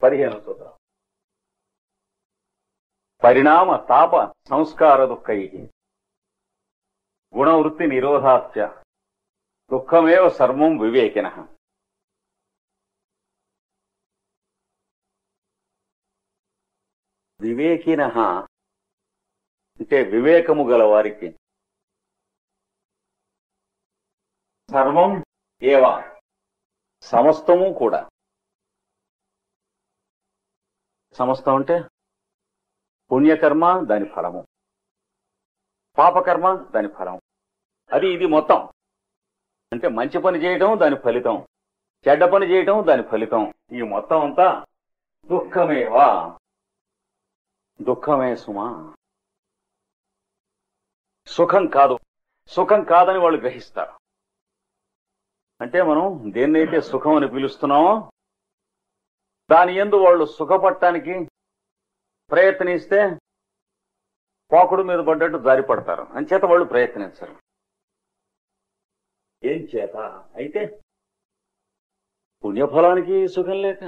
15వ సూత్రం. పరిణామ తాప సంస్కార దుఃఖై గుణవృత్తి నిరోధాస్య దుఃఖమేవ సర్వం వివేకినః. వివేకినః అంటే వివేకము గల వారికి సర్వం ఏవ సమస్తము కూడా. సమస్తం అంటే పుణ్యకర్మ దాని ఫలము, పాపకర్మ దాని ఫలం, అది ఇది మొత్తం. అంటే మంచి పని చేయటం దాని ఫలితం, చెడ్డ పని చేయటం దాని ఫలితం. ఈ మొత్తం అంతా దుఃఖమేవా, దుఃఖమే సుమా, సుఖం కాదు. సుఖం కాదని వాళ్ళు గ్రహిస్తారు. అంటే మనం దేన్నైతే సుఖం అని పిలుస్తున్నామో దాని యందు వాళ్ళు సుఖపడటానికి ప్రయత్నిస్తే పాకుడు మీద పడ్డట్టు జారి పడతారు. అంచేత వాళ్ళు ప్రయత్నించరు. ఏం చేత అయితే పుణ్యఫలానికి సుఖం లేక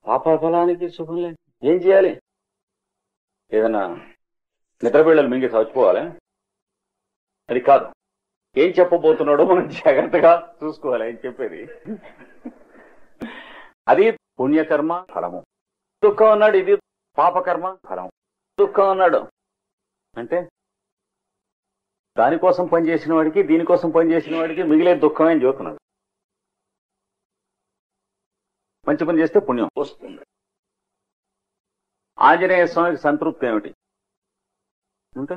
పాపఫలానికి సుఖం లేక ఏం చేయాలి? ఏదైనా నిద్రపిల్లలు మింగి చచ్చిపోవాలి? అది కాదు. ఏం చెప్పబోతున్నాడో మనం జాగ్రత్తగా చూసుకోవాలి. ఏం చెప్పేది అది పుణ్యకర్మ ఫలము. దుఃఖం అన్నాడు, ఇది పాపకర్మ ఫలం. దుఃఖం అన్నాడు అంటే దానికోసం పనిచేసిన వాడికి దీనికోసం పనిచేసిన వాడికి మిగిలే దుఃఖమే అని చెబుతున్నాడు. మంచి పని చేస్తే పుణ్యం వస్తుంది. ఆంజనేయ స్వామికి సంతృప్తి ఏమిటి అంటే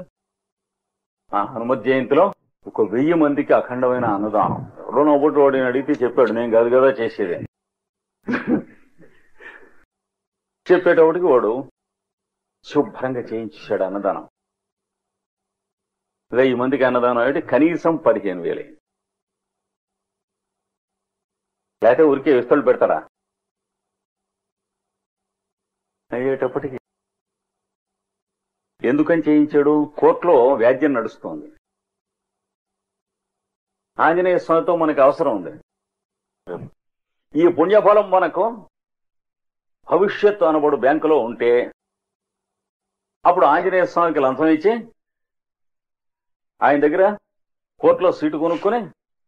ఆ హనుమత్ జయంతిలో 1000 మందికి అఖండమైన అన్నదానం. ఎవరో నవ్వుడు వాడిని అడిగితే చెప్పాడు, నేను కాదు కదా చేసేది. చెప్పేటప్పటికి వాడు శుభ్రంగా చేయించాడు అన్నదానం. 1000 మందికి అన్నదానం అంటే కనీసం 15,000. లేకపోతే ఊరికే విస్తలు పెడతాడా? అయ్యేటప్పటికి ఎందుకని చేయించాడు? కోర్టులో వ్యాజ్యం నడుస్తోంది. ఆంజనేయ స్వామితో మనకు అవసరం ఉంది. ఈ పుణ్యఫలం మనకు భవిష్యత్తు అనబడు బ్యాంకులో ఉంటే అప్పుడు ఆంజనేయ స్వామికి లంచం ఇచ్చి ఆయన దగ్గర కోర్టులో సీటు కొనుక్కొని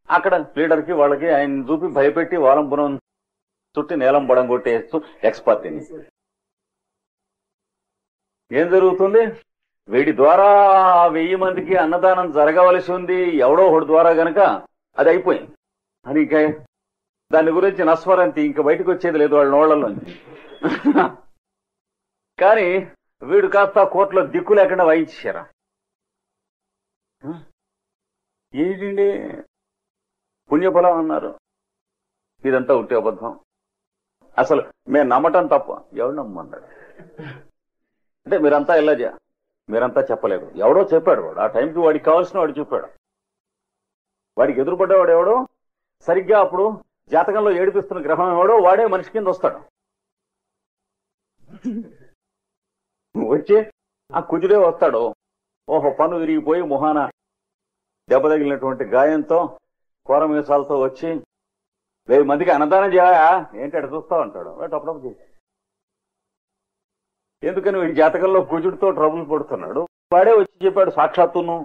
అక్కడ లీడర్కి వాళ్ళకి ఆయన చూపి భయపెట్టి వాలంపురం చుట్టి నేలం బడం కొట్టేస్తూ ఎక్స్పర్ట్ని. ఏం జరుగుతుంది? వీడి ద్వారా 1000 మందికి అన్నదానం జరగవలసి ఉంది, ఎవడో ఒకటి ద్వారా గనక అది అయిపోయింది. అది ఇంకా దాని గురించి నస్వరంతి ఇంకా బయటకు వచ్చేది లేదు వాళ్ళ నోళ్లలోంచి. కానీ వీడు కాస్త కోర్టులో దిక్కు లేకుండా వాయించారా? ఏంటండి పుణ్యఫలం అన్నారు. ఇదంతా ఉట్టి అబద్ధం. అసలు మేము నమ్మటం తప్ప. ఎవడు నమ్మన్నాడు అంటే మీరంతా చెప్పలేదు. ఎవడో చెప్పాడు. వాడు ఆ టైంకి వాడికి కావాల్సిన వాడు చెప్పాడు. వాడికి ఎదురుపడ్డవాడు ఎవడో సరిగ్గా అప్పుడు జాతకంలో ఏడిపిస్తున్న గ్రహం ఎవడో వాడే మనిషి కింద వస్తాడు. వచ్చి ఆ కుజుడే వస్తాడు. ఓహో పన్ను విరిగిపోయి మొహాన దెబ్బ తగిలినటువంటి గాయంతో కూరమీసాలతో వచ్చి 1000 మందికి అన్నదానం చేయా ఏంటి అటు చూస్తా ఉంటాడు. అప్పుడప్పుడు చేసి ఎందుకని వీడి జాతకంలో కుజుడితో ట్రబుల్ పడుతున్నాడు. వాడే వచ్చి చెప్పాడు సాక్షాత్తును.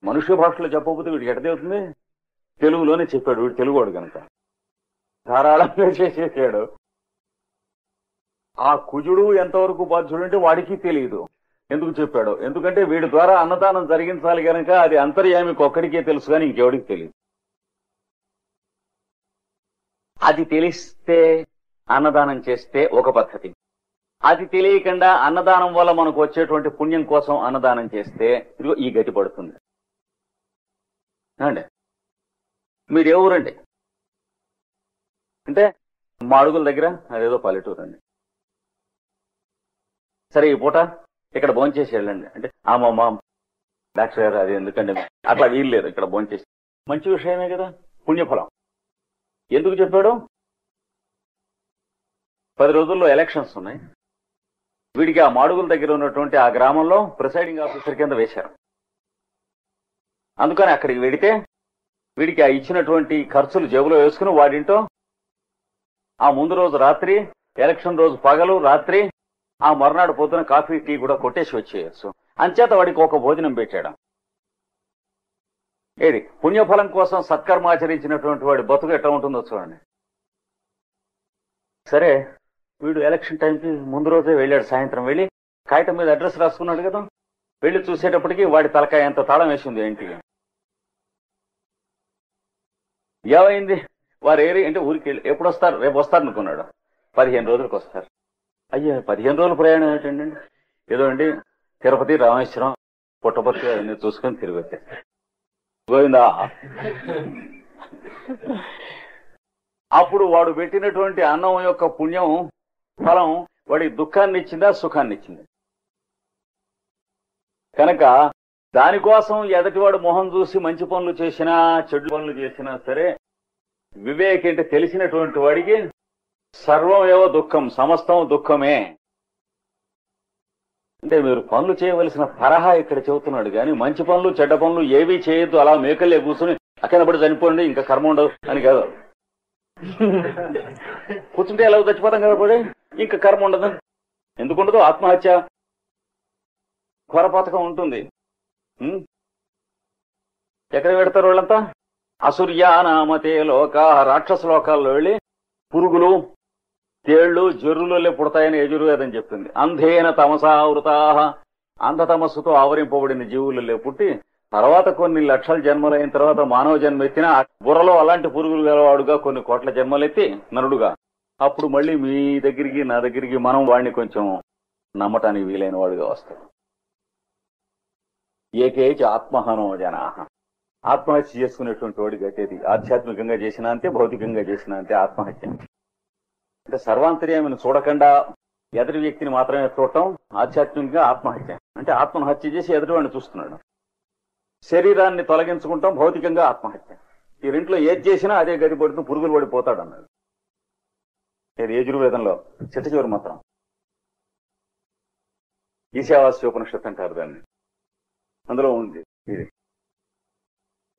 మనుష్య భాషలో చెప్పకపోతే వీడికి ఎటదేవుతుంది? తెలుగులోనే చెప్పాడు. వీడు తెలుగువాడు కనుక ధారాళంగా చేసేసాడు. ఆ కుజుడు ఎంతవరకు బాధ్యుడు అంటే వాడికి తెలియదు. ఎందుకు చెప్పాడు? ఎందుకంటే వీడి ద్వారా అన్నదానం జరిగించాలి కనుక అది అంతర్యామికి ఒక్కడికే తెలుసు కానీ ఇంకెవడికి తెలియదు. అది తెలిస్తే అన్నదానం చేస్తే ఒక పద్ధతి. అది తెలియకుండా అన్నదానం వల్ల మనకు వచ్చేటువంటి పుణ్యం కోసం అన్నదానం చేస్తే ఇదిగో ఈ గతి పడుతుంది. అండి మీరు ఏ ఊరండి అంటే మాడుగుల దగ్గర అదేదో పల్లెటూరు అండి. సరే ఈ పూట ఇక్కడ భోంచేసి వెళ్ళండి అంటే మా డాక్టర్ గారు అది ఎందుకండి అట్లా వీలు లేదు ఇక్కడ భోంచేసి. మంచి విషయమే కదా, పుణ్యఫలం. ఎందుకు చెప్పాడు? 10 రోజుల్లో ఎలక్షన్స్ ఉన్నాయి. వీడికి ఆ మాడుగుల దగ్గర ఉన్నటువంటి ఆ గ్రామంలో ప్రిసైడింగ్ ఆఫీసర్ కింద వేశారు. అందుకని అక్కడికి వెడితే వీడికి ఆ ఇచ్చినటువంటి ఖర్చులు జేబులో వేసుకుని వాడింటో ఆ ముందు రోజు రాత్రి, ఎలక్షన్ రోజు పగలు రాత్రి, ఆ మర్నాడు పొద్దున కాఫీ టీ కూడా కొట్టేసి వచ్చేయచ్చు. అంచేత వాడికి ఒక భోజనం పెట్టాడు. ఏది పుణ్యఫలం కోసం సత్కర్మ ఆచరించినటువంటి వాడి బతుకు ఎట్లా ఉంటుందో చూడండి. సరే, వీడు ఎలక్షన్ టైంకి ముందు రోజే వెళ్ళాడు. సాయంత్రం వెళ్ళి కాగితం మీద అడ్రస్ రాసుకున్నాడు కదా. వెళ్ళి చూసేటప్పటికి వాడి తలకాయ ఎంత తాళం వేసింది ఇంటికి. ఏమైంది? వారు ఏరి అంటే ఊరికి వెళ్ళి ఎప్పుడు వస్తారు? రేపు వస్తారు అనుకున్నాడు. 15 రోజులకు వస్తారు. అయ్యా 15 రోజుల ప్రయాణం ఏంటండి? ఏదో అండి తిరుపతి, రామేశ్వరం, పుట్టపర్తి అవన్నీ చూసుకొని తిరిగి వచ్చారు. గోవిందా. అప్పుడు వాడు పెట్టినటువంటి అన్నం యొక్క పుణ్యం ఫలం వాడి దుఃఖాన్ని ఇచ్చిందా, సుఖాన్ని ఇచ్చింది? కనుక దానికోసం ఎదటివాడు మొహం చూసి మంచి పనులు చేసినా చెడు పనులు చేసినా సరే, వివేక్ అంటే తెలిసినటువంటి వాడికి సర్వం ఏవో దుఃఖం, సమస్తం దుఃఖమే. అంటే మీరు పనులు చేయవలసిన తరహా ఇక్కడ చెబుతున్నాడు కానీ మంచి పనులు చెడ్డ పనులు ఏవీ చేయొద్దు, అలా మేకల్లే కూర్చుని అక్కడ పడి చనిపోండి ఇంకా కర్మ ఉండదు అని కాదు. కూర్చుంటే ఎలా చచ్చిపోతాం కదా పడి, ఇంకా కర్మ ఉండదు. ఎందుకుండదు? ఆత్మహత్య ఘోర పథకం ఉంటుంది. ఎక్కడ పెడతారు వాళ్ళంతా? అసూర్యానామతే లోక, రాక్షస లోకాల్లో వెళ్ళి పురుగులు, తేళ్లు, జర్రులలో పుడతాయని యజుర్వేదం చెప్తుంది. అంధేన తమసావృతా, అంధతమస్సుతో ఆవరింపబడిన జీవులలో పుట్టి తర్వాత కొన్ని లక్షల జన్మలైన తర్వాత మానవ జన్మ ఎత్తిన బుర్రలో అలాంటి పురుగులు గలవాడుగా కొన్ని కోట్ల జన్మలెత్తి నరుడుగా అప్పుడు మళ్ళీ మీ దగ్గరికి నా దగ్గరికి మనం వాడిని కొంచెం నమ్మటానికి వీలైన వాడుగా వస్తాడు. ఏకేచ ఆత్మహనో జనా, ఆత్మహత్య చేసుకునేటువంటి వాడు గట్టేది ఆధ్యాత్మికంగా చేసినా అంతే, భౌతికంగా చేసినా అంతే ఆత్మహత్య. అంటే సర్వాంతర్యామిని చూడకుండా ఎదుటి వ్యక్తిని మాత్రమే చూడటం ఆధ్యాత్మికంగా ఆత్మహత్య. అంటే ఆత్మహత్య చేసి ఎదుటివాడిని చూస్తున్నాడు. శరీరాన్ని తొలగించుకుంటాం భౌతికంగా ఆత్మహత్య. ఈ రెంట్లో ఏది చేసినా అదే గది పడుతూ పురుగులు పడిపోతాడు అన్నాడు. యజుర్వేదంలో చిట్ట చివరి మాత్రం ఈశావాస్యోపనిషత్తు అంటారు దాన్ని, అందులో ఉంది ఇది.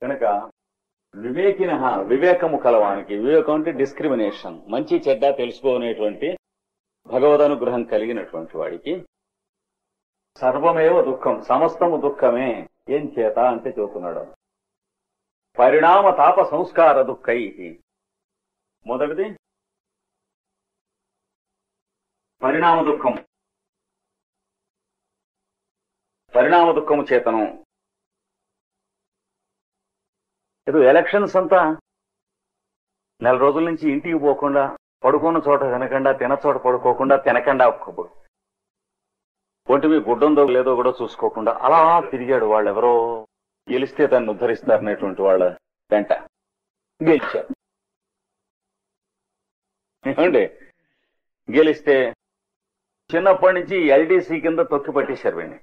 కనుక వివేకిన, వివేకము కలవానికి, వివేకం అంటే డిస్క్రిమినేషన్, మంచి చెడ్డ తెలుసుకోనేటువంటి భగవదనుగ్రహం కలిగినటువంటి వాడికి సర్వమేవ దుఃఖం, సమస్తము దుఃఖమే. ఏం చేత అంటే చెబుతున్నాడు, పరిణామ తాప సంస్కార దుఃఖై. మొదటిది పరిణామ దుఃఖం, పరిణామ దుఃఖము చేతనం. ఏదో ఎలక్షన్స్ అంతా నెల రోజుల నుంచి ఇంటికి పోకుండా, పడుకున్న చోట తినకుండా, తిన చోట పడుకోకుండా, తినకుండా ఒంటి మీ గుడ్డందో లేదో కూడా చూసుకోకుండా అలా తిరిగాడు. వాళ్ళు ఎవరో గెలిస్తే దాన్ని ఉద్ధరిస్తారనేటువంటి వాళ్ళ వెంట గెలిచారు. ఏమండి, గెలిస్తే చిన్నప్పటి నుంచి ఎల్డీసీ కింద తొక్కి పట్టేశారు వీడిని.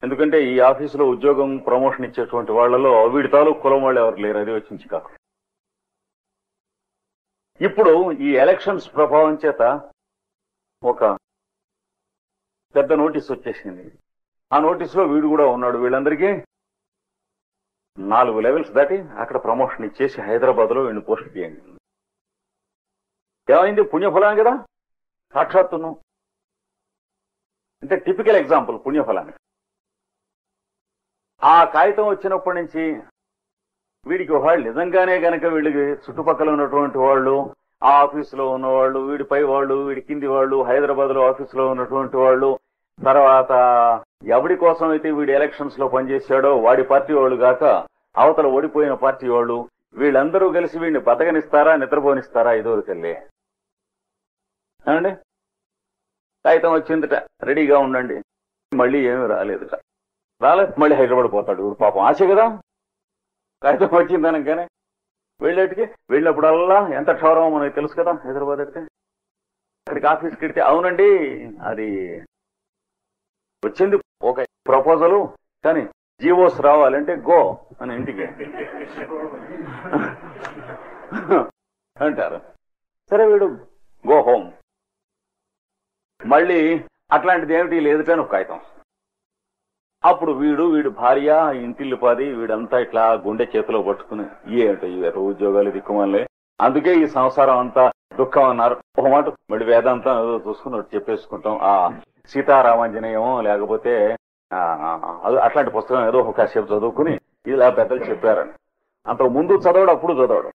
ఎందుకంటే ఈ ఆఫీసులో ఉద్యోగం ప్రమోషన్ ఇచ్చేటువంటి వాళ్లలో వీడి తాలూకు కులం వాళ్ళు ఎవరు లేరు, అది వచ్చి కాకు. ఇప్పుడు ఈ ఎలక్షన్స్ ప్రభావం చేత ఒక పెద్ద నోటీస్ వచ్చేసింది. ఆ నోటీసులో వీడు కూడా ఉన్నాడు. వీళ్ళందరికీ 4 లెవెల్స్ దాటి అక్కడ ప్రమోషన్ ఇచ్చేసి హైదరాబాద్ లో వీడిని పోస్ట్ చేయండి. ఏమైంది? పుణ్యఫలం కదా సాక్షాత్తును. అంటే టిపికల్ ఎగ్జాంపుల్ పుణ్యఫలానికి. ఆ కాగితం వచ్చినప్పటి నుంచి వీడికి వాళ్ళు నిజంగానే గనక వీళ్ళకి చుట్టుపక్కల ఉన్నటువంటి వాళ్ళు, ఆ ఆఫీసులో ఉన్నవాళ్ళు, వీడి పై వాళ్ళు, వీడి కింది వాళ్ళు, హైదరాబాద్ లో ఆఫీసులో ఉన్నటువంటి వాళ్ళు, తర్వాత ఎవడి కోసం అయితే వీడి ఎలక్షన్స్ లో పనిచేశాడో వాడి పార్టీ వాళ్ళు గాక అవతల ఓడిపోయిన పార్టీ వాళ్ళు, వీళ్ళందరూ కలిసి వీడిని బతకనిస్తారా నిద్రపోనిస్తారా ఇదివరకెళ్ళి. ఏమండి, కాగితం వచ్చిందట, రెడీగా ఉండండి. మళ్ళీ ఏమీ రాలేదుట. రాలేదు, మళ్ళీ హైదరాబాద్ పోతాడు. పాపం ఆశ కదా, కాగితం వచ్చిందనగానే వెళ్ళేటికి వెళ్ళినప్పుడల్లా ఎంత క్షౌరమో మనకి తెలుసు కదా. హైదరాబాద్ అయితే అక్కడికి ఆఫీస్కి వెళ్తే, అవునండి అది వచ్చింది ఒక ప్రపోజలు, కానీ జీవోస్ రావాలంటే గో అని ఇంటికి అంటారు. సరే వీడు గో హోమ్. మళ్ళీ అట్లాంటిది ఏమిటి లేదుటని ఒక కాగితం. అప్పుడు వీడి భార్య, ఇంటిల్లిపాది, వీడంతా ఇట్లా గుండె చేతిలో పట్టుకుని ఏమిటో ఉద్యోగాలు దిక్కుమల్లే అందుకే ఈ సంసారం అంతా దుఃఖం అన్నారు. ఒక మాట మళ్ళీ వేదాంతం ఏదో చూసుకుని చెప్పేసుకుంటాం. ఆ సీతారామాంజనేయమో లేకపోతే అట్లాంటి పుస్తకం ఏదో ఒక కాసేపు చదువుకుని ఇలా పెద్దలు చెప్పారని అంతకు ముందు చదవడు, అప్పుడు చదవడు.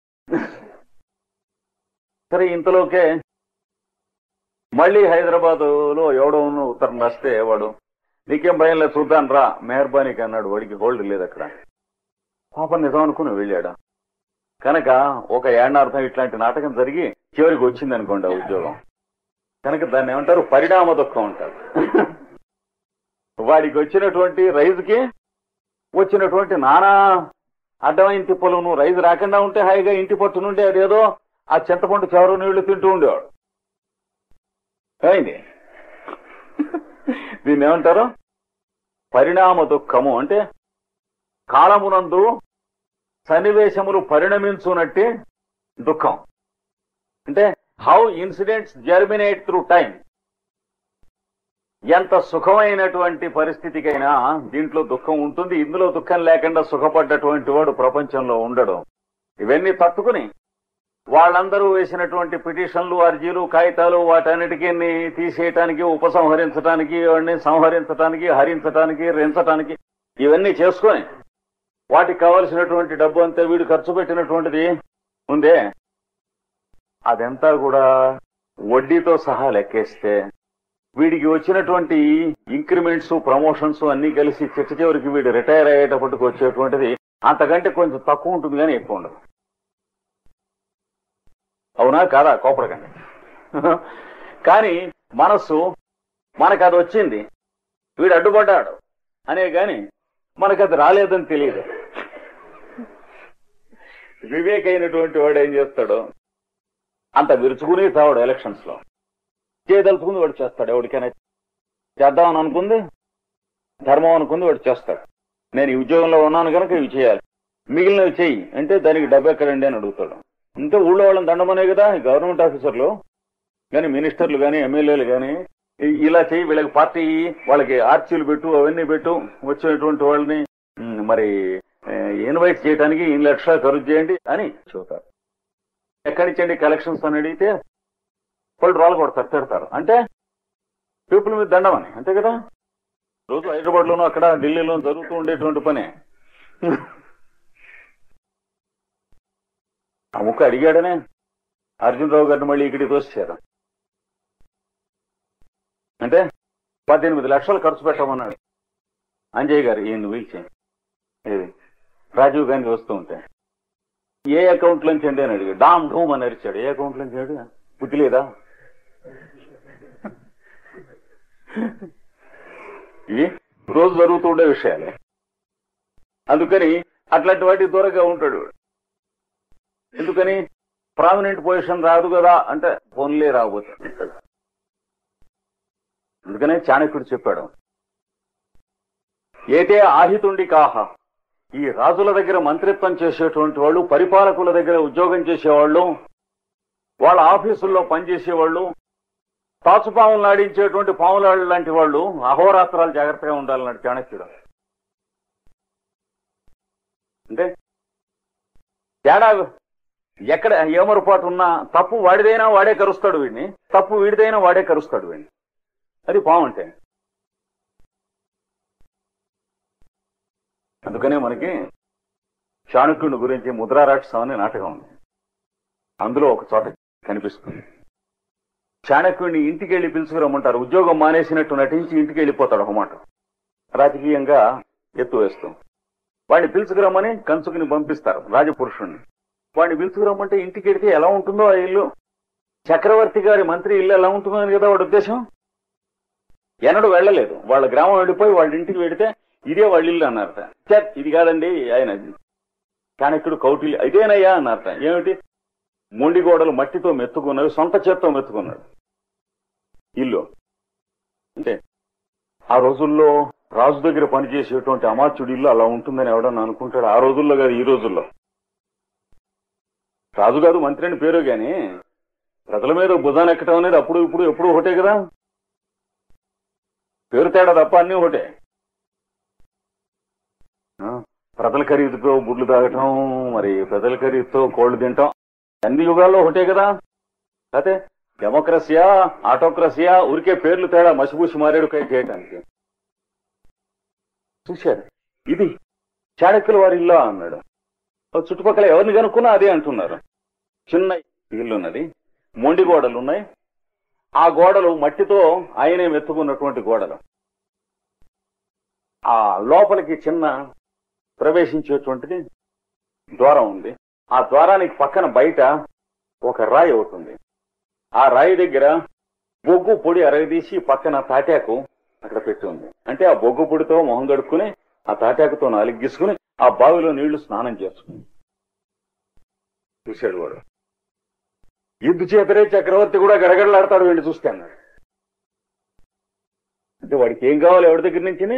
సరే, ఇంతలోకే మళ్ళీ హైదరాబాద్ లో ఎవడో ఉత్తరం రాస్తే వాడు నీకేం భయం లేదు చూద్దాను రా మెహర్బానీకి అన్నాడు. వాడికి హోల్డ్ లేదు అక్కడ. పాపం నిజం అనుకుని వెళ్ళాడు. కనుక ఒక ఏడార్థం ఇట్లాంటి నాటకం జరిగి చివరికి వచ్చింది అనుకోండి ఆ ఉద్యోగం. కనుక దాన్ని ఏమంటారు, పరిణామ దుఃఖం అంటారు. వాడికి వచ్చినటువంటి రైజుకి వచ్చినటువంటి నానా అడ్డమైన తిప్పలు, నువ్వు రైజు రాకుండా ఉంటే హాయిగా ఇంటి పట్టు నుండి అదేదో ఆ చింతపండు చెవరు నీళ్లు తింటూ ఉండేవాడు. అయింది. దీన్ని ఏమంటారు, పరిణామ దుఃఖము. అంటే కాలమునందు సన్నివేశములు పరిణమించునట్టి దుఃఖం. అంటే how incidents germinate through time. ఎంత సుఖమైనటువంటి పరిస్థితికైనా దీంట్లో దుఃఖం ఉంటుంది. ఇందులో దుఃఖం లేకుండా సుఖపడ్డటువంటి వాడు ప్రపంచంలో ఉండడు. ఇవన్నీ తట్టుకుని వాళ్ళందరూ వేసినటువంటి పిటిషన్లు, అర్జీలు, కాగితాలు వాటన్నిటికీ తీసేయటానికి, ఉపసంహరించడానికి, వాడిని సంహరించడానికి, హరించడానికి, రెంచటానికి ఇవన్నీ చేసుకొని వాటికి కావలసినటువంటి డబ్బు అంతా వీడు ఖర్చు పెట్టినటువంటిది ఉందే అదంతా కూడా వడ్డీతో సహా లెక్కేస్తే వీడికి వచ్చినటువంటి ఇంక్రిమెంట్స్, ప్రమోషన్స్ అన్ని కలిసి చిట్ట చివరికి వీడు రిటైర్ అయ్యేటప్పటికి వచ్చేటువంటిది అంతకంటే కొంచెం తక్కువ ఉంటుంది కానీ ఎక్కువ ఉండదు. అవునా కాదా? కోపడకండి. కానీ మనస్సు మనకు అది వచ్చింది, వీడు అడ్డుపడ్డాడు అనే గాని మనకు అది రాలేదని తెలియదు. వివేకైనటువంటి వాడు ఏం చేస్తాడు, అంత విరుచుకుని తావాడు. ఎలక్షన్స్ లో చేయదలుచుకుంది వాడు చేస్తాడు. ఎవరికైనా చేద్దామని అనుకుంది, ధర్మం అనుకుంది వాడు చేస్తాడు. నేను ఈ ఉద్యోగంలో ఉన్నాను కనుక ఇవి చేయాలి, మిగిలినవి చెయ్యి అంటే దానికి డబ్బు ఎక్కడండి అని అడుగుతాడు. అంటే ఊళ్ళో వాళ్ళని దండమనే కదా గవర్నమెంట్ ఆఫీసర్లు కానీ, మినిస్టర్లు కానీ, ఎమ్మెల్యేలు కానీ ఇలా చెయ్యి, వీళ్ళకి పార్టీ, వాళ్ళకి ఆర్చీలు పెట్టు, అవన్నీ పెట్టు, వచ్చేటువంటి వాళ్ళని మరి ఇన్వైట్ చేయడానికి 2 లక్షలు ఖర్చు చేయండి అని చెబుతారు. ఎక్కడి నుంచండి కలెక్షన్స్ అని అడిగితే వాళ్ళు రాళ్ళు కొడతారు, తిడతారు. అంటే పీపుల్ మీద దండమని, అంతే కదా. రోజు హైదరాబాద్ లోనూ అక్కడ ఢిల్లీలో జరుగుతూ ఉండేటువంటి పనే. ఆ ముక్క అడిగాడనే అర్జున్ రావు గారిని మళ్ళీ ఇక్కడికి తోసేశారు. అంటే 18 లక్షలు ఖర్చు పెట్టమన్నాడు అంజయ్ గారు. ఈయన పిలిచి రాజీవ్ గాంధీ వస్తూ ఉంటే ఏ అకౌంట్ నుంచి అండి అని అడిగాడు. డామ్ డూమ్ అని అరిచాడు. ఏ అకౌంట్ నుంచి అడిగా బుద్ధి లేదా? ఇవి రోజు జరుగుతూ ఉండే విషయాలే. అందుకని అట్లాంటి వాటి దూరంగా ఉంటాడు. ఎందుకని ప్రామినెంట్ పొజిషన్ రాదు కదా అంటే ఫోన్లే రాబోతుంది. అందుకనే చాణక్యుడు చెప్పాడు, ఏతే ఆహితుండి కాహ. ఈ రాజుల దగ్గర మంత్రిత్వం చేసేటువంటి వాళ్ళు, పరిపాలకుల దగ్గర ఉద్యోగం చేసేవాళ్ళు, వాళ్ళ ఆఫీసుల్లో పనిచేసేవాళ్ళు, తాచుపాములు ఆడించేటువంటి పాములాళ్ళు లాంటి వాళ్ళు అహోరాత్రాలు జాగ్రత్తగా ఉండాలన్నాడు చాణక్యుడు. అంటే తేడా ఎక్కడ ఏమరపాటు ఉన్నా తప్పు వాడిదైనా వాడే కరుస్తాడు వీడిని, తప్పు వీడిదైనా వాడే కరుస్తాడు వీడిని. అది పాము అంటే. అందుకనే మనకి చాణక్యుని గురించి ముద్రారాక్షసం అనే నాటకం ఉంది. అందులో ఒక చోట కనిపిస్తుంది. చాణక్యుడిని ఇంటికి వెళ్ళి పిలుచుకురమ్మంటారు. ఉద్యోగం మానేసినట్టు నటించి ఇంటికి వెళ్ళిపోతాడు ఒక మాట, రాజకీయంగా ఎత్తు వేస్తూ. వాడిని పిలుచుకురమ్మని కంచుకుని పంపిస్తారు రాజపురుషుణ్ణి. వాడిని పిలుచుకురమ్మంటే ఇంటికి వెళితే ఎలా ఉంటుందో ఆ ఇల్లు, చక్రవర్తి గారి మంత్రి ఇల్లు ఎలా ఉంటుందో అని కదా వాడి ఉద్దేశం. ఎన్నడూ వెళ్ళలేదు. వాళ్ళ గ్రామం వెళ్ళిపోయి వాళ్ళ ఇంటికి వెళితే ఇదే వాళ్ళ ఇల్లు అన్నారట. ఇది కాదండి ఆయన చాణక్యుడు కౌటిల్య ఇదేనయ్యా అన్నారట. ఏమిటి? మొండి గోడలు మట్టితో మెత్తుకున్నవి, సొంత చేత్తో మెత్తుకున్నాడు ఇల్లు. అంటే ఆ రోజుల్లో రాజు దగ్గర పనిచేసేటువంటి అమాత్యుడి ఇల్లు అలా ఉంటుందని ఎవడన్నా అనుకుంటాడు? ఆ రోజుల్లో కాదు, ఈ రోజుల్లో. రాజు కాదు మంత్రి అని పేరు గాని ప్రజల మీద భుజాన్ని ఎక్కడం అనేది అప్పుడు ఇప్పుడు ఎప్పుడు ఒకటే కదా. పేరు తేడా తప్ప అన్నీ ఒకటే. ప్రజల ఖరీదుతో గుడ్లు తాగటం, మరి ప్రజల ఖరీదుతో కోళ్లు తింటాం అన్ని యుగాల్లో ఒకటే కదా. అయితే డెమోక్రసీయా ఆటోక్రసీయా ఊరికే పేర్లు తేడా మసిపూసి మారేడు చేయటానికి. చూశారు, ఇది చాణక్యుల వారి ఇల్లు అన్నాడు. చుట్టుపక్కల ఎవరిని కనుక్కున్నా అదే అంటున్నారు. చిన్న ఇల్లున్నది, మొండి గోడలు ఉన్నాయి. ఆ గోడలు మట్టితో ఆయనే మెత్తుకున్నటువంటి గోడలు. ఆ లోపలికి చిన్న ప్రవేశించేటువంటిది ద్వారం ఉంది. ఆ ద్వారానికి పక్కన బయట ఒక రాయి ఒకటి ఉంది. ఆ రాయి దగ్గర బొగ్గు పొడి అరగదీసి పక్కన తాటాకు అక్కడ పెట్టి ఉంది. అంటే ఆ బొగ్గు పొడితో మొహం గడుక్కుని ఆ తాటాకుతో నాలుగు గీసుకుని ఆ బావిలో నీళ్లు స్నానం చేసుకుని చూశాడు వాడు. ఇందుచేతనే చక్రవర్తి కూడా గడగడలాడతాడు వీళ్ళు చూస్తే అన్నాడు. అంటే వాడికి ఏం కావాలి ఎవరి దగ్గర నుంచి?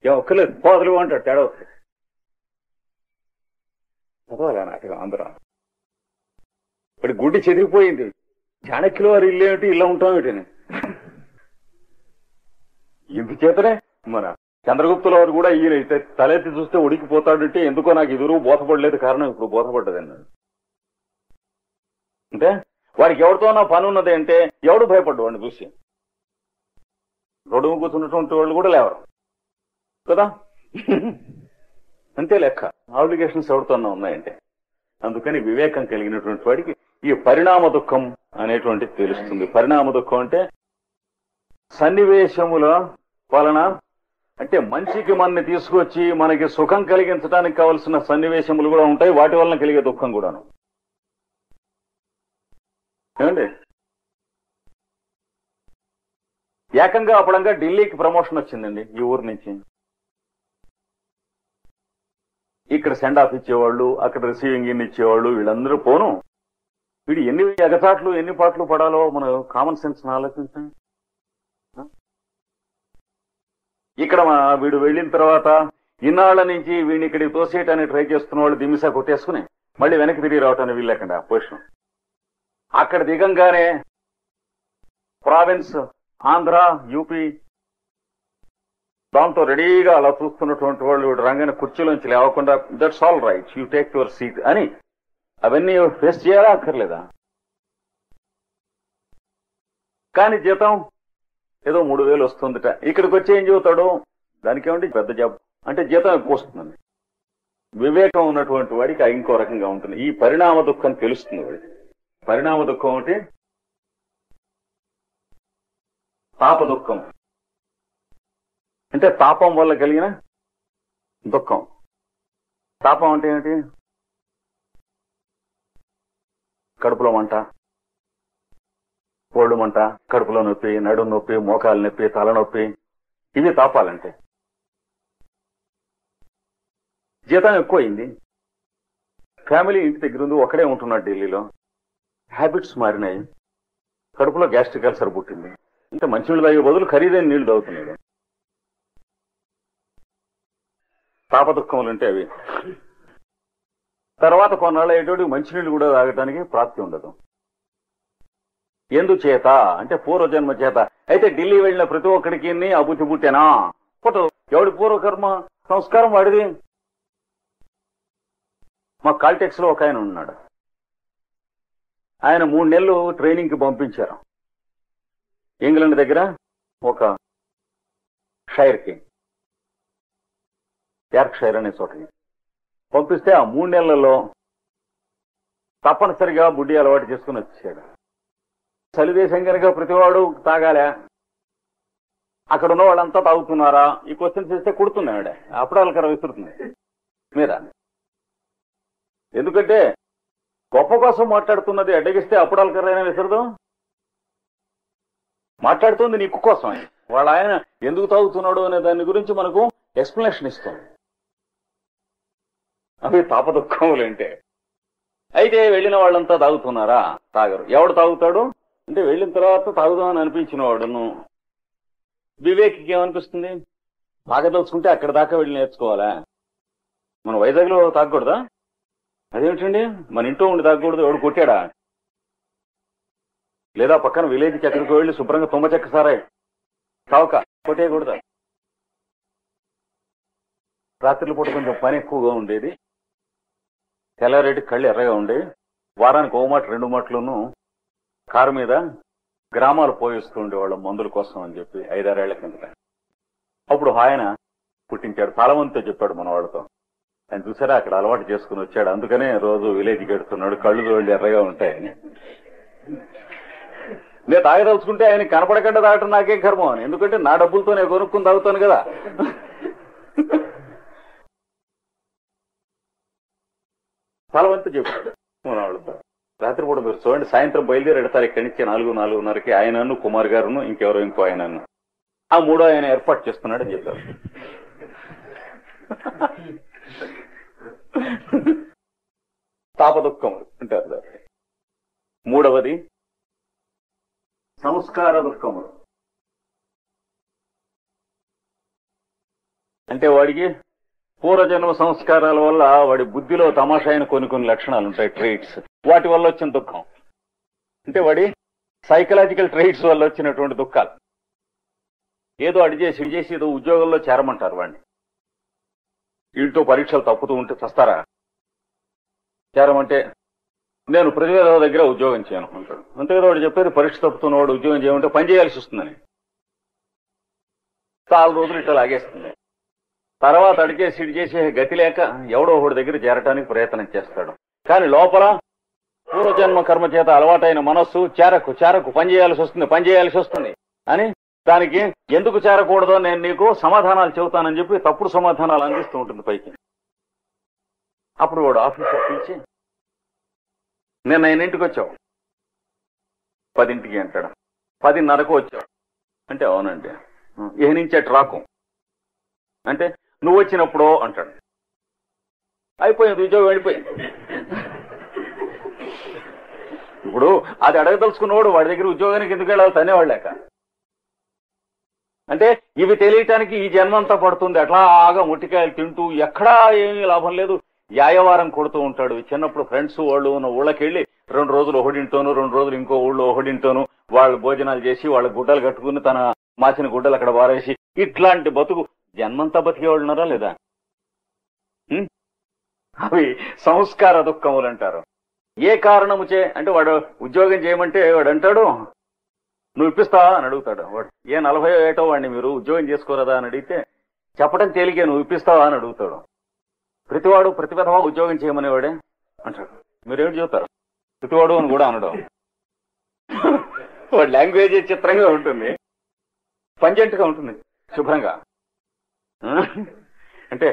ఏం ఒక్కలేదు, పోదలు అంటాడు. తేడా వస్తుంది. చదవాలి నాటకం ఆంధ్ర. వాడి గుడ్డి చెదిరిపోయింది. చాణక్యుల వారి ఇల్లు ఏమిటి, ఇలా ఉంటాం ఏమిటని. ఇందుచేతనే మన చంద్రగుప్తుల వారు కూడా ఈయన తలెత్తి చూస్తే ఉడికిపోతాడంటే ఎందుకో నాకు ఎదురు బోధపడలేదు, కారణం ఇప్పుడు బోధపడ్డది అన్నాడు. అంటే వాడికి ఎవరితో నా పని ఉన్నది అంటే ఎవడు భయపడ్డు వాడిని చూసి. రొడుము కూర్చున్నటువంటి వాళ్ళు కూడా లేవరు కదా. అంతే లెక్క. ఆబ్లిగేషన్స్ ఎవరితోన్నా ఉన్నాయంటే. అందుకని వివేకం కలిగినటువంటి వాడికి ఈ పరిణామ దుఃఖం అనేటువంటిది తెలుస్తుంది. పరిణామ దుఃఖం అంటే సన్నివేశముల వలన, అంటే మంచికి మనని తీసుకొచ్చి మనకి సుఖం కలిగించడానికి కావలసిన సన్నివేశములు కూడా ఉంటాయి, వాటి వలన కలిగే దుఃఖం కూడాను. ఏమండి, ఏకంగా అప్పుడంగా ఢిల్లీకి ప్రమోషన్ వచ్చిందండి ఈ ఊరు నుంచి. ఇక్కడ సెండ్ ఆఫ్ ఇచ్చేవాళ్ళు, అక్కడ రిసీవింగ్ ఇన్ ఇచ్చేవాళ్ళు, వీళ్ళందరూ పోను. వీడు ఎన్ని ఎగచాట్లు ఎన్ని పాటలు పడాలో మన కామన్ సెన్స్ ఆలోచించండి. ఇక్కడ వీడు వెళ్ళిన తర్వాత ఇన్నాళ్ల నుంచి వీడిని ఇక్కడికి తోసేయటానికి ట్రై చేస్తున్న వాళ్ళు దిమిసా కొట్టేసుకుని మళ్ళీ వెనక్కి తిరిగి రావటానికి వీళ్ళకుండా పొజిషన్. అక్కడ దిగంగానే ప్రావిన్స్, ఆంధ్ర, యూపీ దాంతో రెడీగా అలా చూస్తున్నటువంటి వాళ్ళు రంగానే కుర్చీలోంచి లేవకుండా that's all right, you take your seat అని అవన్నీ ఫేస్ చేయాలా అక్కర్లేదా? కానీ జీతం ఏదో 3,000 వస్తుందిట. ఇక్కడికి వచ్చి ఏం చెబుతాడు? దానికేమండి పెద్ద జాబ్ అంటే జీతం ఎక్కువ వస్తుందండి. వివేకం ఉన్నటువంటి వాడికి ఇంకో రకంగా ఉంటుంది. ఈ పరిణామ దుఃఖం తెలుస్తుంది వాడికి. పరిణామ దుఃఖం అంటే తాప దుఃఖం అంటే తాపం వల్ల కలిగిన దుఃఖం. తాపం అంటే ఏమిటి? కడుపులో మంట, ఒళ్ళు మంట, కడుపులో నొప్పి, నడుము నొప్పి, మోకాలు నొప్పి, తలనొప్పి, ఇవి తాపాలంటే. జీతం ఎక్కువైంది, ఫ్యామిలీ ఇంటి దగ్గర ఉంది, ఒకడే ఉంటున్నాడు ఢిల్లీలో, హ్యాబిట్స్ మారినాయి, కడుపులో గ్యాస్ట్రిక్ అల్సర్ పుట్టింది, అంటే మంచినీళ్ళు తాగే బదులు ఖరీదైన నీళ్లు తాగుతున్నాడు. తాపదుఃఖములు అంటే అవి. తర్వాత కొన్నాళ్ళు అయ్యేటోడికి మంచినీళ్ళు కూడా తాగటానికి ప్రాప్తి ఉండదు. ఎందుచేత అంటే పూర్వజన్మ చేత. అయితే ఢిల్లీ వెళ్ళిన ప్రతి ఒక్కడికి అబుద్ధి పుట్టేనా? పుట్టదు. ఎవడి పూర్వకర్మ సంస్కారం వాడిది. మా కాల్టెక్స్ లో ఒక ఆయన ఉన్నాడు. ఆయన 3 నెలలు ట్రైనింగ్ కి పంపించారు ఇంగ్లాండ్ దగ్గర ఒక షైర్కి, యార్క్షైర్ అనే చోటకి పంపిస్తే ఆ 3 నెలలలో తప్పనిసరిగా బుడ్డి అలవాటు చేసుకుని వచ్చాడు. చలిదేశం కనుక ప్రతివాడు తాగాలే, అక్కడ ఉన్న వాళ్ళంతా తాగుతున్నారా? ఈ క్వశ్చన్ చేస్తే కుడుతున్నాడు, అప్పుడాలకర విసురుతుంది మీద. ఎందుకంటే గొప్ప కోసం మాట్లాడుతున్నది అడ్డగిస్తే అప్పుడాలకరైనా విసరదు. మాట్లాడుతుంది నీకు కోసం. వాళ్ళ ఆయన ఎందుకు తాగుతున్నాడు అనే దాని గురించి మనకు ఎక్స్ప్లెనేషన్ ఇస్తుంది. అవి తాపదుఃఖములు అంటే. అయితే వెళ్ళిన వాళ్ళంతా తాగుతున్నారా? తాగరు. ఎవడు తాగుతాడు అంటే వెళ్ళిన తర్వాత తాగుదామని అనిపించిన వాడును. వివేక్కి ఏమనిపిస్తుంది? తాగదలుచుకుంటే అక్కడ దాకా వెళ్ళి నేర్చుకోవాలా? మన వైజాగ్లో తాగకూడదా? అదేమిటండి మన ఇంట్లో ఉండి తాగకూడదు? ఎవడు కొట్టాడా? లేదా పక్కన విలేజ్కి ఎక్కడికి వెళ్ళి శుభ్రంగా తుమ్మ చెక్క సారాయి తావక కొట్టేయకూడదా? రాత్రుల పూట కొంచెం పని ఎక్కువగా ఉండేది, తెల్లారేటి కళ్ళు ఎర్రగా ఉండేవి, వారానికి ఓ మాట 2 మాటలను కారు మీద గ్రామాలు పోయిస్తూ ఉండేవాళ్ళం మందుల కోసం అని చెప్పి 5-6 ఏళ్ల కిందట. అప్పుడు ఆయన పుట్టించాడు, తాళవంతో చెప్పాడు మన వాళ్ళతో. ఆయన చూసారా అక్కడ అలవాటు చేసుకుని వచ్చాడు, అందుకనే రోజు విలేజ్కి వెడుతున్నాడు, కళ్ళు చూడండి ఎర్రగా ఉంటాయని. నేను తాగదలుచుకుంటే ఆయన కనపడకుండా తాగటం నాకేం కర్మం అని, ఎందుకంటే నా డబ్బులతో నేను కొనుక్కుని తాగుతాను కదా. తాళవంతో చెప్పాడు మన వాళ్ళతో. రాత్రి కూడా మీరు చూడండి, సాయంత్రం బయలుదేరి ఎడతారు ఇక్కడి నుంచి 4-4:30కి. ఆయనను కుమార్ గారును ఇంకో ఆయనను, ఆ 3వ ఆయన ఏర్పాటు చేస్తున్నాడు అని చెప్పారు. తాపదుఃఖములు అంటారు దాన్ని. 3వది సంస్కార దుఃఖములు. అంటే వాడికి పూర్వజన్మ సంస్కారాల వల్ల వాడి బుద్ధిలో తమాషాయిన కొన్ని లక్షణాలు ఉంటాయి, ట్రైట్స్. వాటి వల్ల వచ్చిన దుఃఖం అంటే వాడి సైకలాజికల్ ట్రైట్స్ వల్ల వచ్చినటువంటి దుఃఖాలు. ఏదో అడిచేసి ఏదో ఉద్యోగంలో చేరమంటారు వాడిని. ఇంట్లో పరీక్షలు తప్పుతూ ఉంటే చస్తారా, చేరమంటే నేను ప్రతివేద దగ్గర ఉద్యోగం చేయను అంటాడు. అంతే కదా వాడు చెప్పేది, పరీక్ష తప్పుతున్నవాడు ఉద్యోగం చేయమంటే పని చేయాల్సి వస్తుందని. చాలా రోజులు ఇట్లా లాగేస్తుంది. తర్వాత అడిగేసి ఇడిచేసే గతి లేక ఎవడో ఒకటి దగ్గర చేరటానికి ప్రయత్నం చేస్తాడు. కానీ లోపల పూర్వజన్మ కర్మ చేత అలవాటైన మనస్సు చేరకు పని చేయాల్సి వస్తుంది అని, దానికి ఎందుకు చేరకూడదో నేను నీకు సమాధానాలు చెబుతానని చెప్పి తప్పుడు సమాధానాలు అందిస్తూ ఉంటుంది పైకి. అప్పుడు వాడు ఆఫీసర్ పిలిచి, నేను 9ంటికి వచ్చావు, 10ంటికి అంటాడు. 10:30కు వచ్చావు అంటే అవునండి. ఏ నుంచి అటు రాకు అంటే నువ్వు వచ్చినప్పుడు అంటాడు. అయిపోయింది, ఉద్యోగం వెళ్ళిపోయింది. ఇప్పుడు అది అడగదలుచుకున్నవాడు వాడి దగ్గర ఉద్యోగానికి ఎందుకు వెళ్ళాలి, తనేవాళ్ళాక. అంటే ఇవి తెలియటానికి ఈ జన్మంతా పడుతుంది. అట్లాగా ముట్టికాయలు తింటూ ఎక్కడా ఏమీ లాభం లేదు. యాయవారం కొడుతూ ఉంటాడు. చిన్నప్పుడు ఫ్రెండ్స్ వాళ్ళు ఉన్న ఊళ్ళకెళ్ళి 2 రోజులు ఒకడింటోను, 2 రోజులు ఇంకో ఊళ్ళో ఒకడింటోను వాళ్ళు భోజనాలు చేసి వాళ్ళ గుడ్డలు కట్టుకుని తన మాసిన గుడ్డలు అక్కడ వారేసి ఇట్లాంటి బతుకు జన్మంతా బతికేవాళ్ళు ఉన్నారా లేదా? అవి సంస్కార దుఃఖములు అంటారు. ఏ కారణము చే అంటే వాడు ఉద్యోగం చేయమంటే వాడు అంటాడు, నువ్వు ఇప్పిస్తావా అని అడుగుతాడు. వాడు ఏ 40 ఏటో వాడిని మీరు ఉద్యోగం చేసుకోరదా అని అడిగితే చెప్పడం తేలికే, నువ్వు ఇప్పిస్తావా అని అడుగుతాడు. ప్రతివాడు ప్రతివిధవా ఉద్యోగం చేయమనేవాడే అంటాడు. మీరేమిటి చెబుతారు? ప్రతివాడు అని కూడా అనడం. వాడి లాంగ్వేజ్ చిత్రంగా ఉంటుంది, పంజెంట్గా ఉంటుంది, శుభ్రంగా. అంటే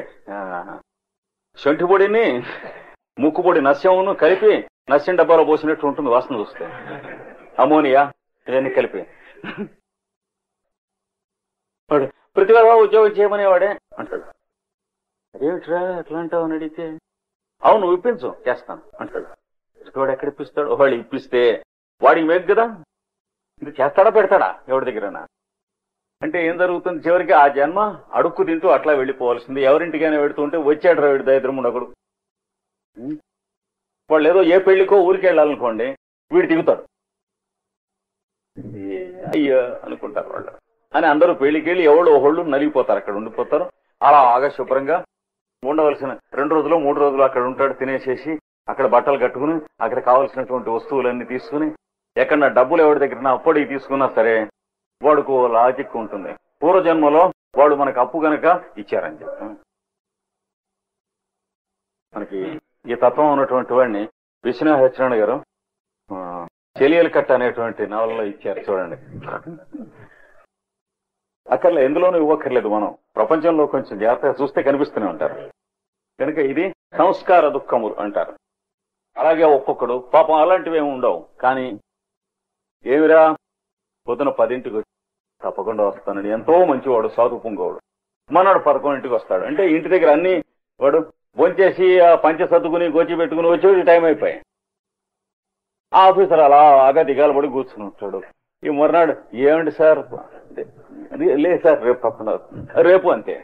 శొంఠి పొడిని ముక్కు పొడి నస్యమును కలిపి నస్యం డబ్బాలో పోసినట్టు ఉంటుంది వాసన చూస్తే. అమోనియా ఇవన్నీ కలిపి. వాడు ప్రతివేళ ఉద్యోగం చేయమనేవాడే అంటాడు. అదేమిట్రా ఎట్లా అంటావు అని అడిగితే, అవును నువ్వు ఇప్పించు చేస్తాను అంటాడు. వాడు ఎక్కడ ఇప్పిస్తాడు? వాడు ఇప్పిస్తే వాడికి మేలు కదా, ఇది చేస్తాడా పెడతాడా ఎవరి దగ్గరనా? అంటే ఏం జరుగుతుంది, చివరికి ఆ జన్మ అడుక్కు తింటూ అట్లా వెళ్ళిపోవాల్సింది. ఎవరింటికైనా పెడుతూ ఉంటే వచ్చాడు రా వీడి దరిద్రముండొకడు. వాళ్ళు ఏదో ఏ పెళ్లికో ఊరికి వెళ్ళాలనుకోండి, వీడు దిగుతాడు. అయ్యో అనుకుంటారు వాళ్ళు అని అందరూ పెళ్లికి వెళ్ళి ఎవళ్ళు ఒకళ్ళు నలిగిపోతారు, అక్కడ ఉండిపోతారు. అలా ఆగా శుభ్రంగా ఉండవలసిన 2 రోజులు 3 రోజులు అక్కడ ఉంటాడు. తినేసేసి అక్కడ బట్టలు కట్టుకుని అక్కడ కావలసినటువంటి వస్తువులన్నీ తీసుకుని ఎక్కడ డబ్బులు ఎవరి దగ్గర అప్పటికి తీసుకున్నా సరే వాడుకు లాజిక్ ఉంటుంది. పూర్వజన్మలో వాడు మనకు అప్పు గనక ఇచ్చారని చెప్పి మనకి ఈ తత్వం ఉన్నటువంటి వాడిని విశ్వనాథ సత్యనారాయణ గారు చెలియలు కట్ట అనేటువంటి నవలలో ఇచ్చారు చూడండి. అక్కర్లే, ఎందులోనూ ఇవ్వక్కర్లేదు. మనం ప్రపంచంలో కొంచెం జాగ్రత్తగా చూస్తే కనిపిస్తూనే ఉంటారు. కనుక ఇది సంస్కార దుఃఖములు అంటారు. అలాగే ఒక్కొక్కడు పాపం అలాంటివి ఏమి ఉండవు. కానీ ఏమిరా పొద్దున 10ంటికి వచ్చి తప్పకుండా వస్తానని ఎంతో మంచివాడు, సాధు పుంగవాడు. మనాడు 11ంటికి వస్తాడు. అంటే ఇంటి దగ్గర అన్ని వాడు భోంచేసి పంచె సర్దుకుని గోచి పెట్టుకుని వచ్చి టైం అయిపోయాయి. ఆ ఆఫీసర్ అలా ఆగా దిగాలు పడి కూర్చుని ఉంటాడు. ఈ మర్నాడు ఏమండి సార్, లేదు సార్ రేపు తప్పకుండా, రేపు అంతే.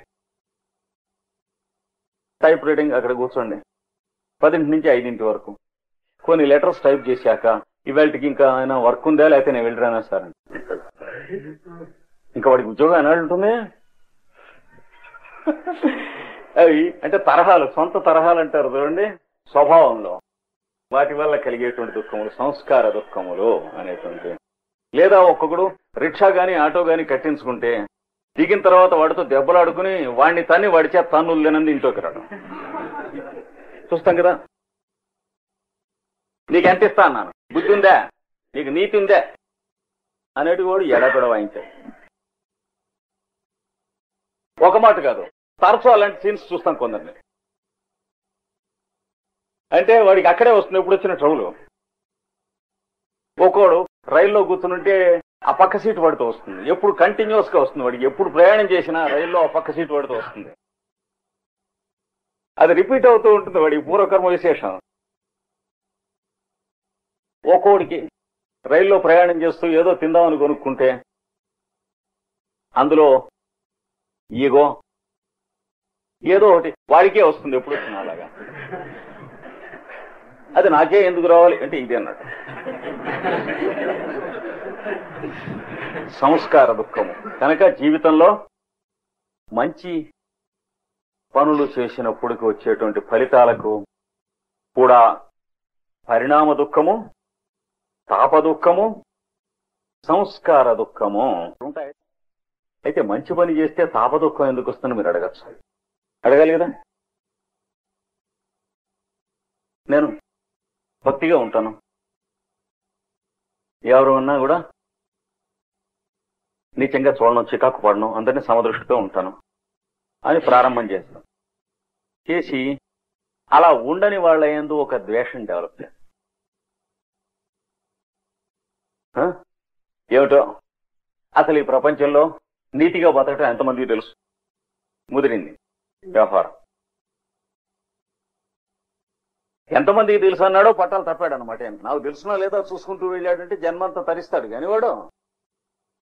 టైప్ రైటింగ్ అక్కడ కూర్చోండి 10 నుంచి 5 వరకు. కొన్ని లెటర్స్ టైప్ చేశాక ఇవాళకి ఇంకా ఆయన వర్క్ ఉందా లేకపోతే నేను వెళ్ళిరానా సార్ అని. ఇంకా వాడికి ఉద్యోగం ఎనాడు ఉంటుంది. అవి అంటే తరహాలు, సొంత తరహాలు అంటారు చూడండి. స్వభావంలో వాటి వల్ల కలిగేటువంటి దుఃఖములు సంస్కార దుఃఖములు అనేటువంటి. లేదా ఒక్కొక్కడు రిక్షా గాని ఆటో గాని కట్టించుకుంటే దిగిన తర్వాత వాడితో దెబ్బలాడుకుని వాడిని తన్ని వాడి చేత తన్నులు లేనంది ఇంట్లోకి రావడం చూస్తాం కదా. నీకు ఎంత ఇస్తా అన్నాను, బుద్ధి ఉందా, నీకు నీతి ఉందా అనేటి వాడు ఎడా కూడా వాయించాడు. ఒక మాట కాదు, తరచు అలాంటి సీన్స్ చూస్తాం కొందరిని. అంటే వాడికి అక్కడే వస్తుంది ఎప్పుడు వచ్చిన ట్రబుల్. ఒక్కోడు రైల్లో కూర్చుంటే ఆ పక్క సీటు పడుతూ వస్తుంది, ఎప్పుడు కంటిన్యూస్ గా వస్తుంది. వాడికి ఎప్పుడు ప్రయాణం చేసినా రైల్లో ఆ పక్క సీటు పడుతూ వస్తుంది. అది రిపీట్ అవుతూ ఉంటుంది వాడికి పూర్వకర్మ విశేషం. ఒక్కోడికి రైల్లో ప్రయాణం చేస్తూ ఏదో తిందామని కొనుక్కుంటే అందులో ఈగో ఏదో ఒకటి వాడికే వస్తుంది ఎప్పుడు వచ్చినా అలాగా. అది నాకే ఎందుకు రావాలి అంటే ఇది అన్నట్టు. సంస్కార దుఃఖము కనుక జీవితంలో మంచి పనులు చేసినప్పటికి వచ్చేటువంటి ఫలితాలకు కూడా పరిణామ దుఃఖము, తాప దుఃఖము, సంస్కార దుఃఖము ఉంటాయి. అయితే మంచి పని చేస్తే తాప దుఃఖం ఎందుకు వస్తుందని మీరు అడగచ్చు, అడగాలి కదా. నేను భక్తిగా ఉంటాను, ఎవరు ఉన్నా కూడా నీచంగా చూడడం, చికాకు పడడం, అందరినీ సమదృష్టితో ఉంటాను అని ప్రారంభం చేస్తాం. చేసి అలా ఉండని వాళ్ళ యందు ఒక ద్వేషం డెవలప్ చేస్తాం. ఏమిటో అసలు ఈ ప్రపంచంలో నీతిగా బతకటం ఎంతమందికి తెలుసు, ముదిరింది వ్యవహారం. ఎంతమందికి తెలుసు అన్నాడో పట్టాలు తప్పాడు అనమాట. నాకు తెలుసునా లేదా చూసుకుంటూ వెళ్ళాడంటే జన్మంతా తరిస్తాడు. కానీ వాడు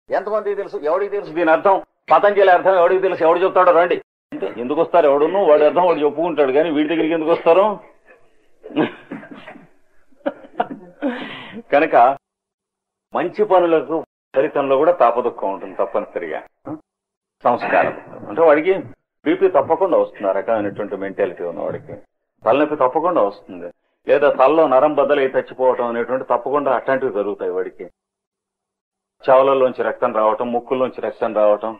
ఎంతమందికి తెలుసు, ఎవడికి తెలుసు, దీని అర్థం పతంజలి అర్థం ఎవడికి తెలుసు, ఎవడు చెప్తాడో రండి అంటే ఎందుకు వస్తారు, ఎవడును వాడి అర్థం వాడు చెప్పుకుంటాడు. కానీ వీడి దగ్గరికి ఎందుకు వస్తారు? కనుక మంచి పనులకు ఫలితంలో కూడా తాపదుఖం ఉంటుంది తప్పనిసరిగా. సంస్కారం అంటే వాడికి బీపీ తప్పకుండా వస్తుంది, ఆ రకమైనటువంటి మెంటాలిటీ ఉన్నవాడికి తలనొప్పి తప్పకుండా వస్తుంది, లేదా తలలో నరం బద్దలై చచ్చిపోవటం అనేటువంటి తప్పకుండా అట్లాంటివి జరుగుతాయి వాడికి. చెవులలోంచి రక్తం రావటం, ముక్కుల్లోంచి రక్తం రావటం.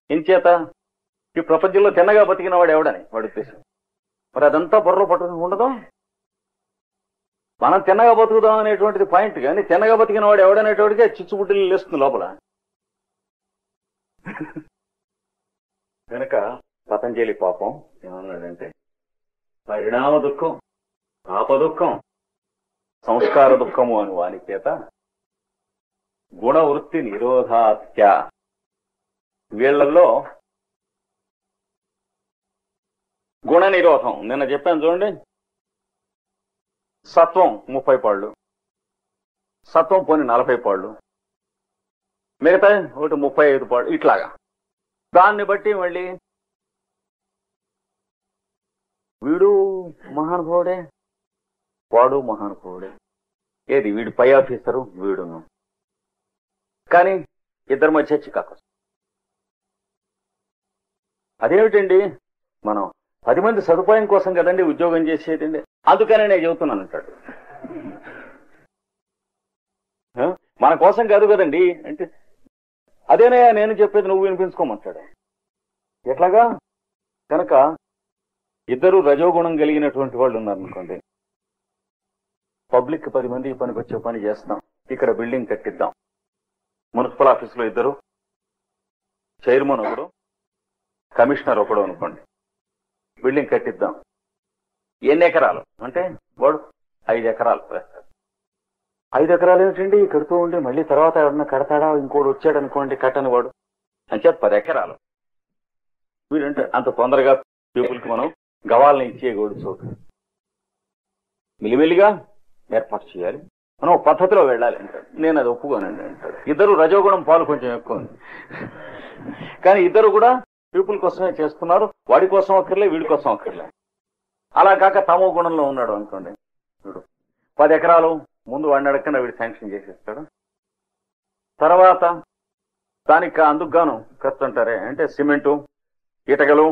ఇంచేత ఈ ప్రపంచంలో తిన్నగా బతికిన వాడు ఎవడని వాడి ఉద్దేశం. మరి అదంతా బుర్రలో పట్టుకుని ఉండదు. మనం తిన్నగా బతుకుదాం అనేటువంటిది పాయింట్. కానీ తిన్నగా బతికిన వాడు ఎవడనేటువంటిది చిచ్చుబుడ్డిలు లేస్తుంది లోపల. కనుక పతంజలి పాపం ఏమన్నాడంటే పరిణామ దుఃఖం, పాప దుఃఖం, సంస్కార దుఃఖము అని వాని చేత గుణవృత్తి నిరోధాత్య. వీళ్లలో గుణ నిరోధం నిన్న చెప్పాను చూడండి. సత్వం 30 పాళ్ళు, సత్వం పోని 40 పాళ్ళు, మిగతా ఒకటి 35 పాళ్ళు, ఇట్లాగా. దాన్ని బట్టి మళ్ళీ వీడు మహానుభావుడే, వాడు మహానుభావుడే. ఏది వీడు పై ఆఫీసరు, వీడును. కానీ ఇద్దరి మధ్య చికాకు. అదేమిటండి, మనం 10 మంది సదుపాయం కోసం కదండి ఉద్యోగం చేసేదండి, అందుకనే నేను చెబుతున్నాను అంటాడు. మన కోసం కాదు కదండి అంటే అదేనే నేను చెప్పేది నువ్వు వినిపించుకోమంటాడు. ఎట్లాగా? కనుక ఇద్దరు రజోగుణం కలిగినటువంటి వాళ్ళు ఉన్నారనుకోండి, పబ్లిక్ 10 మంది పనికి వచ్చే పని చేస్తాం, ఇక్కడ బిల్డింగ్ కట్టిద్దాం. మున్సిపల్ ఆఫీసులో ఇద్దరు, చైర్మన్ ఒకడు, కమిషనర్ ఒకడు అనుకోండి, బిల్డింగ్ కట్టిద్దాం. ఎన్ని ఎకరాలు అంటే వాడు 5 ఎకరాలు వేస్తాడు. 5 ఎకరాలు ఏమిటండి కడుతూ ఉండి మళ్ళీ తర్వాత ఎవరన్నా కడతాడా, ఇంకోటి వచ్చాడు అనుకోండి కట్టని వాడు అని చెప్పి 10 ఎకరాలు. వీడంటే అంత తొందరగా పీపుల్కి మనం గవాలని ఇచ్చేయకూడదు, చోటు మెల్లిమెల్లిగా ఏర్పాటు చేయాలి, మనం పద్ధతిలో వెళ్ళాలి అంటాడు. నేను అది ఒప్పుకోనండి అంటాడు. ఇద్దరు రజోగుణం పాలు కొంచెం ఎక్కువ ఉంది, కానీ ఇద్దరు కూడా పీపుల్ కోసమే చేస్తున్నారు. వాడి కోసం అక్కర్లే, వీడి కోసం అక్కర్లే. అలా కాక తమో గుణంలో ఉన్నాడు అనుకోండి, వీడు 10 ఎకరాలు ముందు వాడిని అడగకుండా వీడు శాంక్షన్ చేసేస్తాడు. తర్వాత దానికి అందుకు గాను ఖర్చు అంటారే అంటే సిమెంటు, ఇటకలు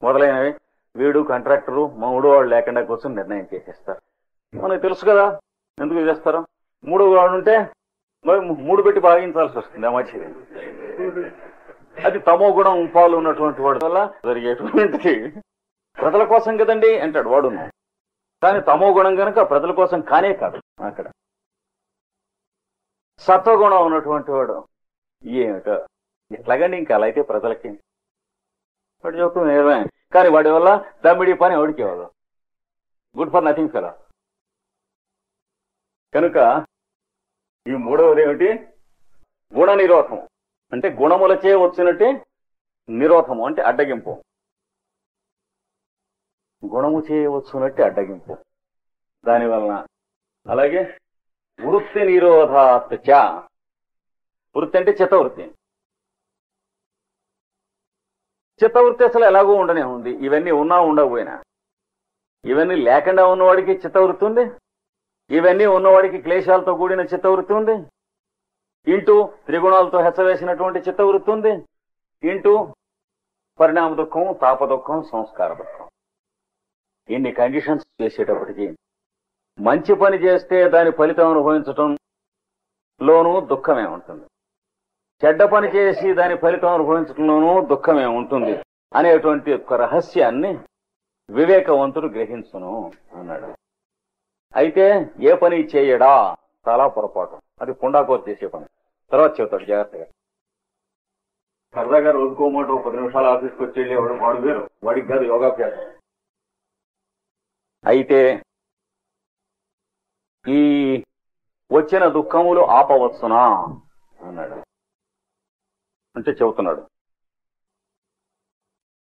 మొదలైనవి వీడు కాంట్రాక్టరు 3 వాళ్ళు లేకుండా కూర్చొని నిర్ణయం చేసేస్తారు. మనకు తెలుసు కదా ఎందుకు చేస్తారో. మూడో వాడు ఉంటే మరి 3 పెట్టి భాగించాల్సి వస్తుంది ఆ మంచిది. అది తమో గుణం పాలు ఉన్నటువంటి వాడు వల్ల జరిగేటువంటి ప్రజల కోసం కదండి అంటాడు వాడు. కానీ తమో గుణం కనుక ప్రజల కోసం కానే కాదు. అక్కడ సత్వగుణం ఉన్నటువంటి వాడు ఏమిటో ఎట్లాగండి ఇంకా అలా అయితే ప్రజలకి వాడు చెప్తూ నిజమే. కానీ వాడి వల్ల దమ్మిడి పని ఓడికేవాడు. Good for nothing fellow. కనుక ఈ మూడవది ఏమిటి? గుణ నిరోధం. అంటే గుణములచే వచ్చినట్టే నిరోధము అంటే అడ్డగింపు. గుణము చేయవచ్చునట్టే అడ్డగింపు దానివలన. అలాగే వృత్తి నిరోధాత్ చ. వృత్తి అంటే చిత్తవృత్తి. చిత్తవృత్తి అసలు ఎలాగో ఉండనే ఉంది. ఇవన్నీ ఉన్నా ఉండకపోయినా. ఇవన్నీ లేకుండా ఉన్నవాడికి చిత్తవృత్తి ఉంది. ఇవన్నీ ఉన్నవాడికి క్లేశాలతో కూడిన చిత్తవృత్తి ఉంది. ఇంటూ త్రిగుణాలతో హెచ్చవేసినటువంటి చిత్తవృత్తి ఉంది. ఇంటూ పరిణామ దుఃఖం, తాప దుఃఖం, సంస్కార దుఃఖం. ఇన్ని కండిషన్స్ చేసేటప్పటికీ మంచి పని చేస్తే దాని ఫలితం అనుభవించటంలోనూ దుఃఖమే ఉంటుంది. చెడ్డ పని చేసి దాని ఫలితం అనుభవించటంలోనూ దుఃఖమే ఉంటుంది అనేటువంటి ఒక రహస్యాన్ని వివేకవంతుడు గ్రహించును అన్నాడు. అయితే ఏ పని చేయడా చాలా పొరపాటు. అది పుండాకోరు చేసే పని. తర్వాత చెబుతాడు జాగ్రత్తగా. సరదాగా రోజుకోమాట 10 నిమిషాలు ఆఫీస్కి వచ్చి వెళ్ళేవాడు వాడు వేరు. వాడికి కాదు యోగాభ్యాసం. అయితే ఈ వచ్చిన దుఃఖములు ఆపవచ్చునా అన్నాడు. అంటే చెబుతున్నాడు